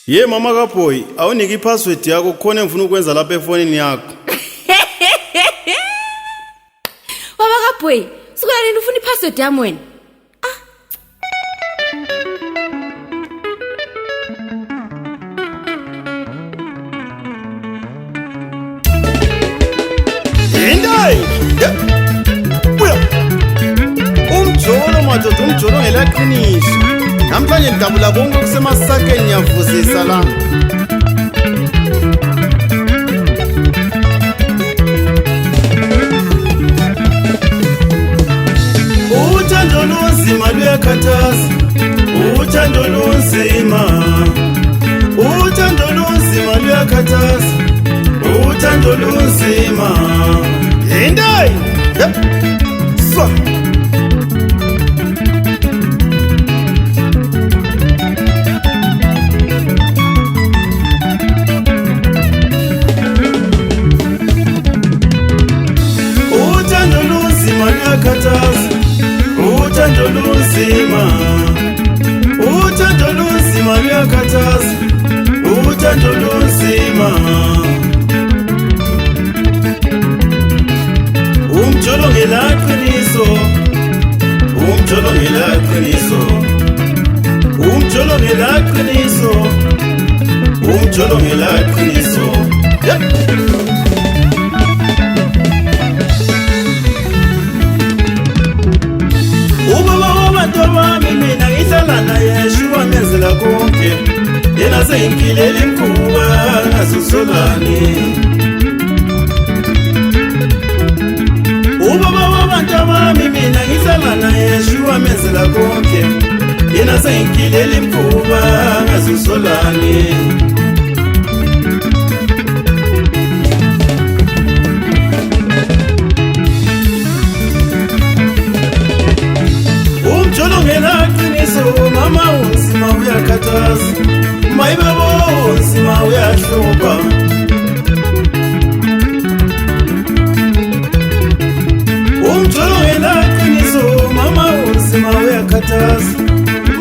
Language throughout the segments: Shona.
Ye mama kaBoy, awuniki ipassword yakho khona ngifuna ukwenza lapha efonini yakho. Baba kaBoy, sukela nini ufuna ipassword yami wena? Indai! Buya! Umjolo madoda, umjolo ngelaqiniso. Namhlanje ngidabula konke kusemasakeni ngiyavuzisa la. Uthando lunzima luyakhathaza. Uthando lunzima. Uthando lunzima luyakhathaza. Uthando lunzima. Indai! Swa! Uthando lunzima luyakhathaza. Uthando lunzima. Uthando lunzima luyakhathaza. Uthando lunzima. Umjolo ngelaqiniso. Umjolo ngelaqiniso. Umjolo ngelaqiniso. Umjolo ngelaqiniso. Ubaba wabantu bami mina ngihlala naye shuwa menzela konke. Yena sengilele imkhuba ngasusolani. Ubaba wabantu bami mina ngihlala naye shuwa menzela konke. Yena sengilele imkhuba ngasusolani. Umjolo ngelaqiniso mama unzima uyakhathaza. Mayibabo unzima uyahlupha. Umjolo ngelaqiniso mama unzima uyakhathaza.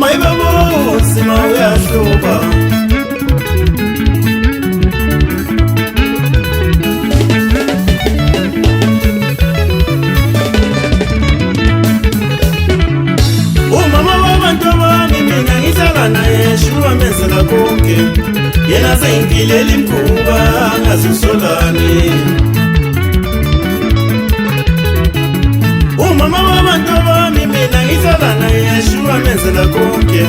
Mayibabo unzima uyahlupha. Naye shuwa menzela konke. Yena sengilele imkhuba ngasusolani. Umama wabantu bami mina ngihlala naye shuwa menzela konke.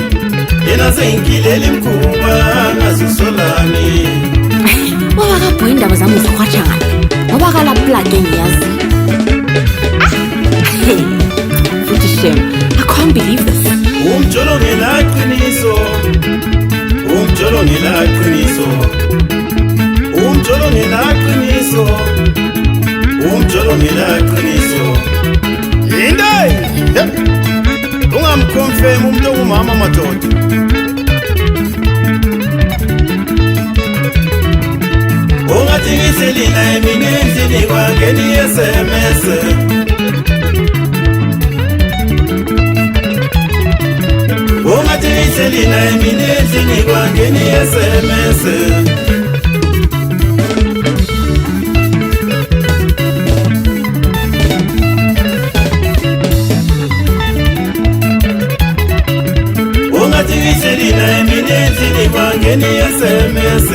Yena sengilele imkhuba ngasusolani. Baba kaBoy, indaba zami uzikhwatsha ngaphi? Ngoba kala plug engiyazi. Futhi shame. I can't believe this. Umjolo ngelaqiniso. Umjolo ngelaqiniso. Umjolo ngelaqiniso. Umjolo ngelaqiniso. Indai! Ungamconfirm umuntu ongumama madoda. Ungathi ngiselina emini endlini kwangeni SMS. Ungathi ngiselina emini endlini kwangeni SMS. Ungathi ngiselina emini endlini kwangeni SMS.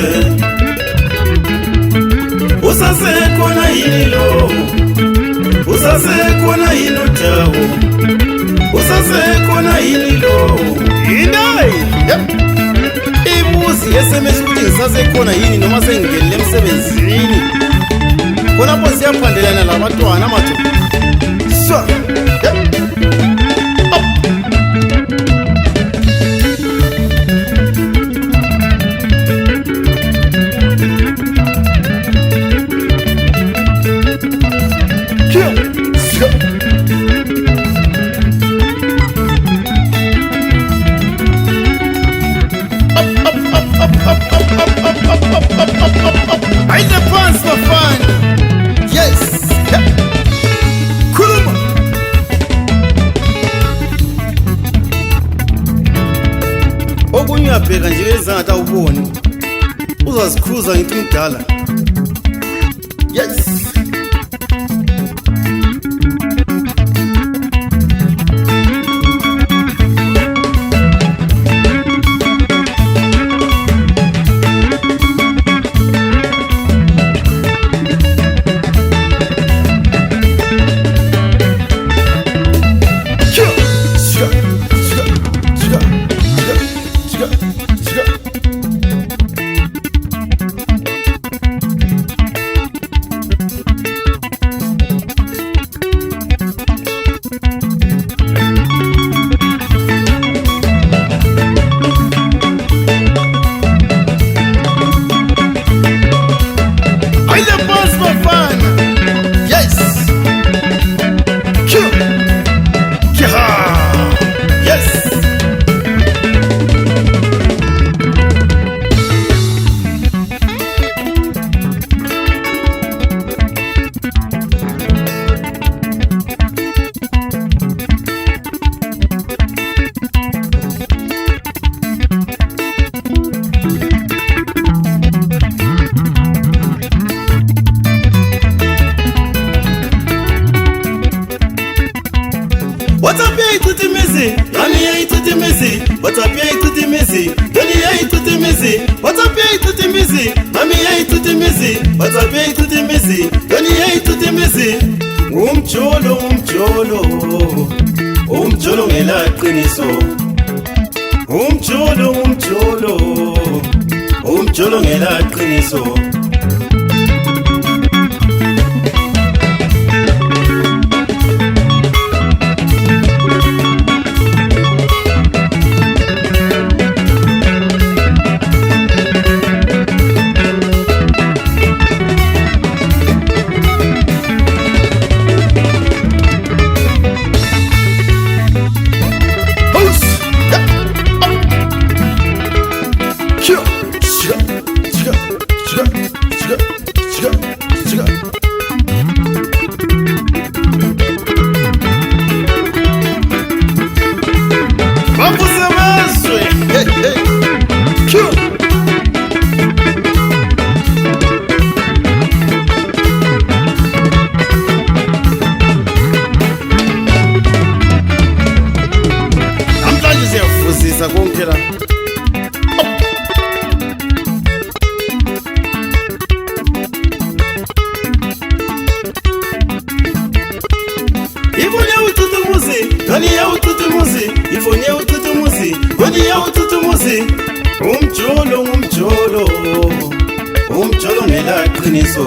Usasekhona yini lo? Usasekhona yini uTawo? Usasekhona yini lo? Indai! Ibuzi SMS ukuthi ngisasekhona yini noma sengingenile emsebenzini. Khonapho siyaphandelana labantwana madoda. Swa! I the pants for fun. Yes. Kuruma. Awuboni uyabheka nje ezangathi awuboni. Uzazikhuza ngithi ngidala. Yes. What's up, yay to the missy? Honey, yay to the missy. What's up, yay to the missy? Honey, yay to the missy. What's up, yay to the missy? Mommy, yay to the missy. What's up, yay to the missy? Honey, yay to the missy. Umcholo, umcholo ngela qiniso. Umcholo ngela qiniso. Konke la Ifonye ututumuzi, gani ya ututumuzi, ifonye ututumuzi, gani ya ututumuzi. Umcholo ngela qiniso.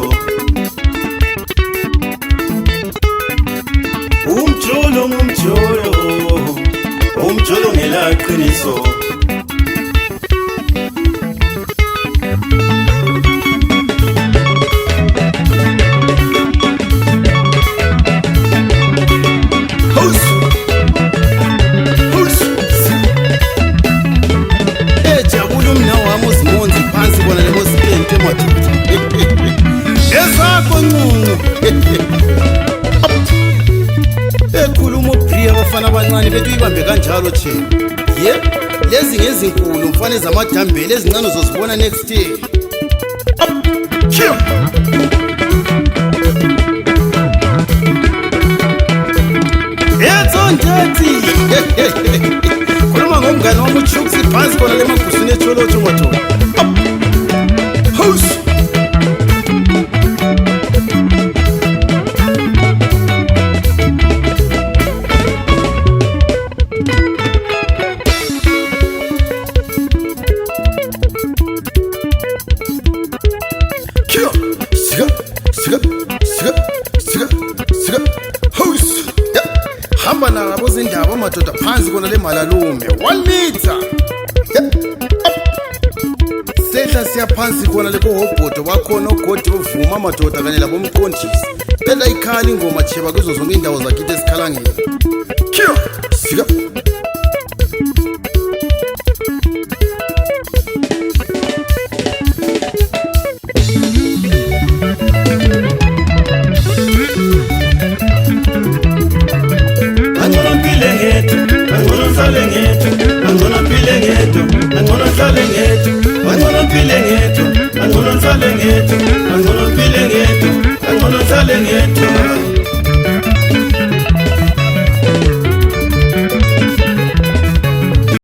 Umcholo ngela qiniso. Ejabula mina wami uzimonzi phansi bona lebo sipente madoda. Ezakho nqungu. Ekhuluma uBria abafana abancane bethu ibambe kanjalo thina. Ye, lezi ngezinkulu mfane zamadambele ezincane uzozibona next year. Etsonjethi. Khuluma ngomngane wami uChuks phansi khona lemagusini echolotsho madoda. House. Hamba nabo zindaba madoda phansi kona le malalume 1 meter. Sehla siya phansi kona le kohobhodo wakhona ogodi ovuma madoda kanye labo mqondisi. Bela ikhali ingoma cheba kuzo zonke indawo zakithi esikhalangeni. Sika I'm gonna angcono mpile ngethu angcono nsale ngethu